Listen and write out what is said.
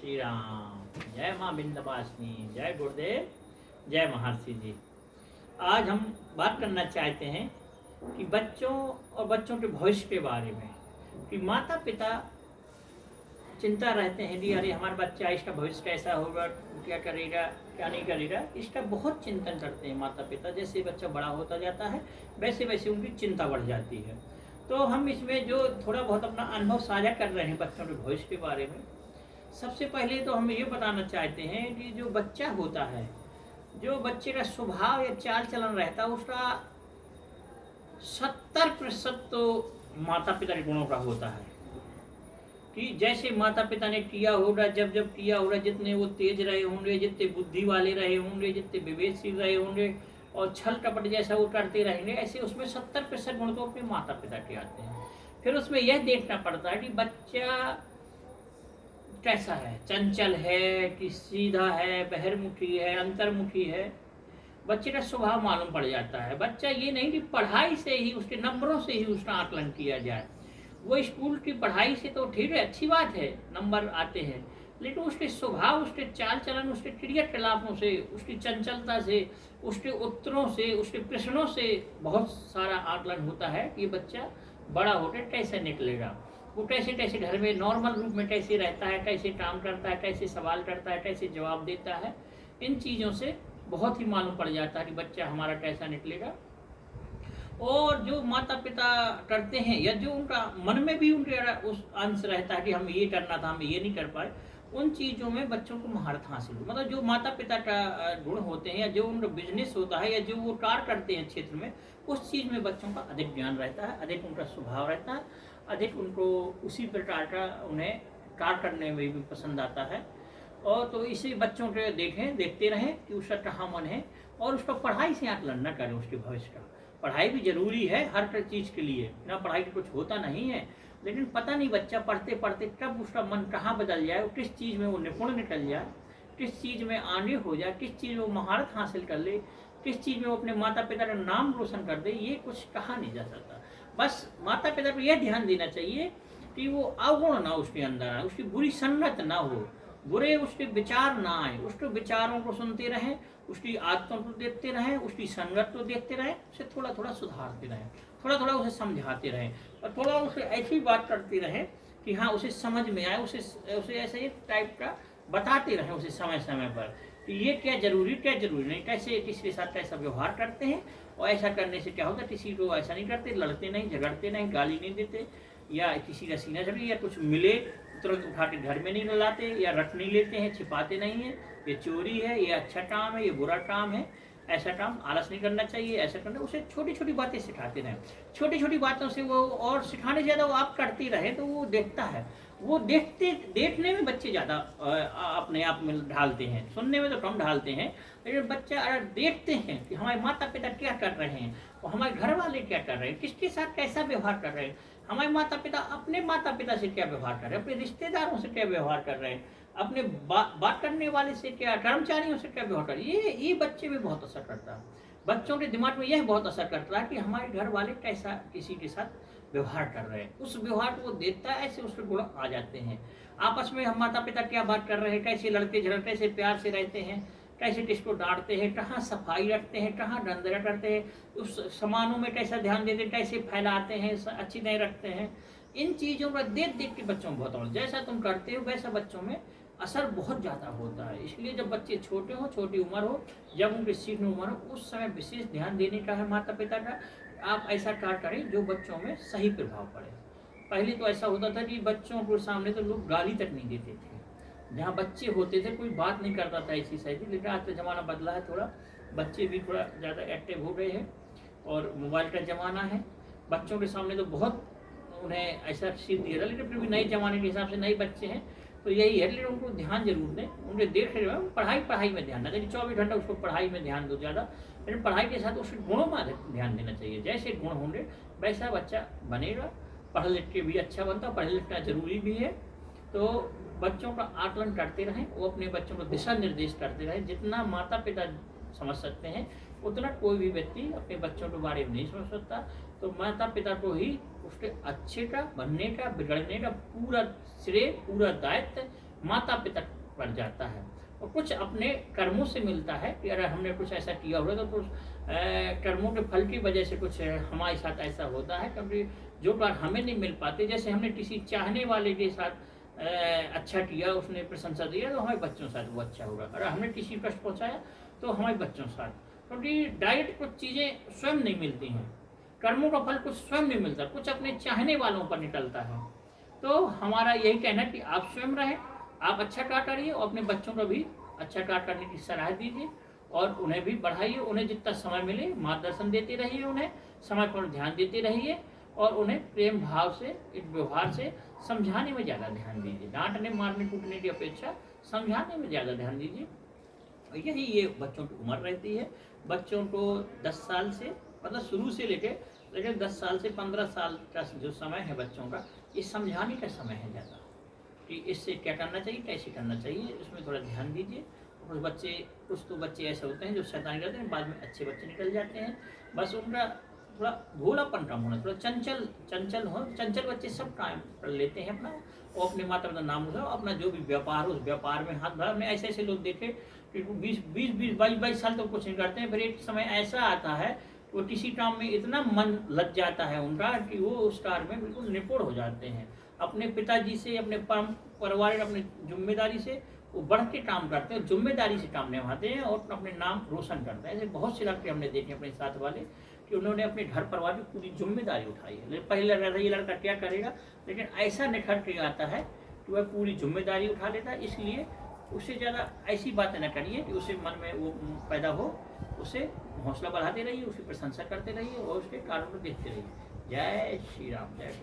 श्री राम। जय माँ विंध्यवासिनी, जय गुरुदेव, जय महर्षि जी। आज हम बात करना चाहते हैं कि बच्चों और बच्चों के भविष्य के बारे में, कि माता पिता चिंता रहते हैं कि अरे हमारा बच्चा, इसका भविष्य कैसा होगा, क्या करेगा क्या नहीं करेगा, इसका बहुत चिंतन करते हैं माता पिता। जैसे बच्चा बड़ा होता जाता है वैसे वैसे उनकी चिंता बढ़ जाती है। तो हम इसमें जो थोड़ा बहुत अपना अनुभव साझा कर रहे हैं बच्चों के भविष्य के बारे में। सबसे पहले तो हम ये बताना चाहते हैं कि जो बच्चा होता है, जो बच्चे का स्वभाव या चाल चलन रहता है, उसका 70% तो माता पिता के गुणों का होता है। कि जैसे माता पिता ने किया होगा, जब जब किया होगा, जितने वो तेज रहे होंगे, जितने बुद्धि वाले रहे होंगे, जितने विवेकशील रहे होंगे और छल कपट जैसा वो करते रहेंगे, ऐसे उसमें 70% गुण तो अपने माता पिता के आते हैं। फिर उसमें यह देखना पड़ता है कि बच्चा कैसा है, चंचल है कि सीधा है, बहिर्मुखी है, अंतर्मुखी है। बच्चे का स्वभाव मालूम पड़ जाता है। बच्चा ये नहीं कि पढ़ाई से ही, उसके नंबरों से ही उसका आकलन किया जाए। वो स्कूल की पढ़ाई से तो ठीक है, अच्छी बात है, नंबर आते हैं, लेकिन उसके स्वभाव, उसके चाल चलन, उसके क्रियाकलापों से, उसकी चंचलता से, उसके उत्तरों से, उसके प्रश्नों से बहुत सारा आकलन होता है कि ये बच्चा बड़ा होकर कैसे निकलेगा, वो कैसे कैसे घर में नॉर्मल रूप में कैसे रहता है, कैसे काम करता है, कैसे सवाल करता है, कैसे जवाब देता है। इन चीज़ों से बहुत ही मालूम पड़ जाता है कि बच्चा हमारा कैसा निकलेगा। और जो माता पिता करते हैं, या जो उनका मन में भी उनके उस अंश रहता है कि हम ये करना था, हम ये नहीं कर पाए, उन चीज़ों में बच्चों को महारत हासिल हो। मतलब जो माता पिता का गुण होते हैं, या जो उनका बिजनेस होता है, या जो वो कार्य करते हैं क्षेत्र में, उस चीज़ में बच्चों का अधिक ज्ञान रहता है, अधिक उनका स्वभाव रहता है, अधिक उनको उसी प्रकार का उन्हें कार्य करने में भी पसंद आता है। और तो इसी बच्चों के देखते रहें कि उसका कहाँ मन है, और उसका पढ़ाई से आकलन न करें उसके भविष्य का। पढ़ाई भी जरूरी है हर चीज़ के लिए, बिना पढ़ाई के कुछ होता नहीं है। लेकिन पता नहीं बच्चा पढ़ते पढ़ते कब उसका मन कहाँ बदल जाए, किस चीज़ में वो निपुण निकल जाए, किस चीज़ में आगे हो जाए, किस चीज़ में वो महारत हासिल कर ले, किस चीज़ में वो अपने माता पिता का नाम रोशन कर दे, ये कुछ कहा नहीं जा सकता। बस माता पिता को यह ध्यान देना चाहिए कि वो अवगुण ना उसके अंदर आए, उसकी बुरी संगत ना हो, बुरे उसके विचार ना आए, उसके विचारों को सुनते रहें, उसकी आदतों को देखते रहें, उसकी संगत को देखते रहें, उसे थोड़ा थोड़ा सुधारते रहें, थोड़ा थोड़ा उसे समझाते रहें, और थोड़ा उसे ऐसी बात करते रहें कि हाँ उसे समझ में आए, उसे ऐसे ही टाइप का बताते रहें उसे समय समय पर कि ये क्या जरूरी नहीं, कैसे किसी के साथ कैसा व्यवहार करते हैं, और ऐसा करने से क्या होगा, किसी को ऐसा नहीं करते, लड़ते नहीं, झगड़ते नहीं, गाली नहीं देते, या किसी का सीना झपटी, या कुछ मिले तुरंत उठा के घर में नहीं लाते, या रख नहीं लेते हैं, छिपाते नहीं हैं, ये चोरी है, ये अच्छा काम है, ये बुरा काम है, ऐसा काम आलस नहीं करना चाहिए, ऐसा करना। उसे छोटी छोटी बातें सिखाते रहें, छोटी छोटी बातों से वो, और सिखाने ज़्यादा वो आप करते रहे तो वो देखता है। वो देखने में बच्चे ज़्यादा अपने आप में ढालते हैं, सुनने में तो कम ढालते हैं, लेकिन बच्चा अगर देखते हैं कि हमारे माता पिता क्या कर रहे हैं, और हमारे घर वाले क्या कर रहे हैं, किसके साथ कैसा व्यवहार कर रहे हैं, हमारे माता पिता अपने माता पिता से क्या व्यवहार कर रहे हैं, अपने रिश्तेदारों से क्या व्यवहार कर रहे हैं, अपने बात करने वाले से क्या, कर्मचारियों से क्या व्यवहार कर रहे हैं, ये बच्चे में बहुत असर करता है। बच्चों के दिमाग में यह बहुत असर करता है कि हमारे घर वाले कैसा किसी के साथ व्यवहार कर रहे हैं। उस व्यवहार को देखता है, ऐसे उसके गुण आ जाते हैं। आपस में हम माता पिता क्या बात कर रहे हैं, कैसे लड़के झगड़ते, कैसे प्यार से रहते हैं, कैसे किसको डांटते हैं, कहाँ सफाई रखते हैं, कहाँ गंदगा करते हैं, उस सामानों में कैसा ध्यान देते हैं, कैसे फैलाते हैं, अच्छी नहीं रखते हैं। इन चीज़ों का देख देख के बच्चों में बहुत और जैसा तुम करते हो वैसा बच्चों में असर बहुत ज़्यादा होता है। इसलिए जब बच्चे छोटे हों, छोटी उम्र हो, जब उनकी सीखने उम्र हो, उस समय विशेष ध्यान देने का है माता पिता का। आप ऐसा कार्य करें जो बच्चों में सही प्रभाव पड़े। पहले तो ऐसा होता था कि बच्चों के सामने तो लोग गाली तक नहीं देते थे, जहाँ बच्चे होते थे कोई बात नहीं करता था ऐसी सही। लेकिन आज तो ज़माना बदला है थोड़ा, बच्चे भी थोड़ा ज़्यादा एक्टिव हो गए हैं, और मोबाइल का ज़माना है। बच्चों के सामने तो बहुत उन्हें ऐसा सीख दिया था, लेकिन फिर भी नए ज़माने के हिसाब से नए बच्चे हैं तो यही है। लेकिन उनको ध्यान जरूर दें, उनके देख रहे हो पढ़ाई में ध्यान न दें, 24 घंटा उसको पढ़ाई में ध्यान दो ज़्यादा, लेकिन पढ़ाई के साथ उसके गुणों में ध्यान देना चाहिए। जैसे गुण होंगे वैसा बच्चा बनेगा। पढ़ लिख के भी अच्छा बनता, पढ़ लिखना जरूरी भी है। तो बच्चों का आकलन करते रहें, वो अपने बच्चों को दिशा निर्देश करते रहें। जितना माता पिता समझ सकते हैं उतना कोई भी व्यक्ति अपने बच्चों के बारे में नहीं समझ सकता। तो माता पिता को ही उसके अच्छे का, बनने का, बिगड़ने का पूरा श्रेय, पूरा दायित्व माता पिता पर जाता है, और कुछ अपने कर्मों से मिलता है कि अगर हमने कुछ ऐसा किया होगा तो कुछ कर्मों के फल की वजह से कुछ हमारे साथ ऐसा होता है, क्योंकि जो बात हमें नहीं मिल पाते, जैसे हमने किसी चाहने वाले के साथ अच्छा किया, उसने प्रशंसा दिया, तो हमारे बच्चों के साथ वो अच्छा होगा। अगर हमने किसी कष्ट पहुँचाया तो हमारे बच्चों के साथ, क्योंकि डायरेक्ट कुछ चीज़ें स्वयं नहीं मिलती हैं, कर्मों का फल कुछ स्वयं नहीं मिलता, कुछ अपने चाहने वालों पर निकलता है। तो हमारा यही कहना है कि आप स्वयं रहें, आप अच्छा कार्य करिए और अपने बच्चों को भी अच्छा कार्य करने की सलाह दीजिए और उन्हें भी बढ़ाइए। उन्हें जितना समय मिले मार्गदर्शन देते रहिए, उन्हें समय पर ध्यान देते रहिए और उन्हें प्रेम भाव से, एक व्यवहार से समझाने में ज़्यादा ध्यान दीजिए। डांटने मारने कूटने की अपेक्षा समझाने में ज़्यादा ध्यान दीजिए। यही ये बच्चों की उम्र रहती है। बच्चों को 10 साल से, मतलब शुरू से लेकर 10 साल से 15 साल का जो समय है बच्चों का, ये समझाने का समय है ज़्यादा, कि इससे क्या करना चाहिए, कैसे करना चाहिए, इसमें थोड़ा ध्यान दीजिए। कुछ तो बच्चे ऐसे होते हैं जो शैतानी करते हैं, बाद में अच्छे बच्चे निकल जाते हैं। बस उनका थोड़ा भोलापन कम होना, थोड़ा चंचल बच्चे सब काम कर लेते हैं अपना, और अपने माता पिता नाम उठाओ, अपना जो भी व्यापार हो उस व्यापार में हाथ भरा। हमने ऐसे लोग देखे कि 20-22 साल तो कुछ नहीं करते हैं, फिर एक समय ऐसा आता है वो किसी काम में इतना मन लग जाता है उनका कि वो उस कार्य में बिल्कुल निपुण हो जाते हैं। अपने पिताजी से, अपने परिवार, अपनी जिम्मेदारी से वो बढ़ के काम करते हैं, जिम्मेदारी से काम निभाते हैं और अपने नाम रोशन करते हैं। ऐसे बहुत से लड़के हमने देखे अपने साथ वाले कि उन्होंने अपने घर परिवार की पूरी जिम्मेदारी उठाई है। लेकिन पहले लग रहा है ये लड़का क्या करेगा, लेकिन ऐसा निखर के आता है कि वह पूरी जिम्मेदारी उठा लेता है। इसलिए उससे ज़्यादा ऐसी बातें न करिए कि उसे मन में वो पैदा हो, उसे हौसला बढ़ाते रहिए, उसकी प्रशंसा करते रहिए और उसके कार्यों को देखते रहिए। जय श्री राम, जय।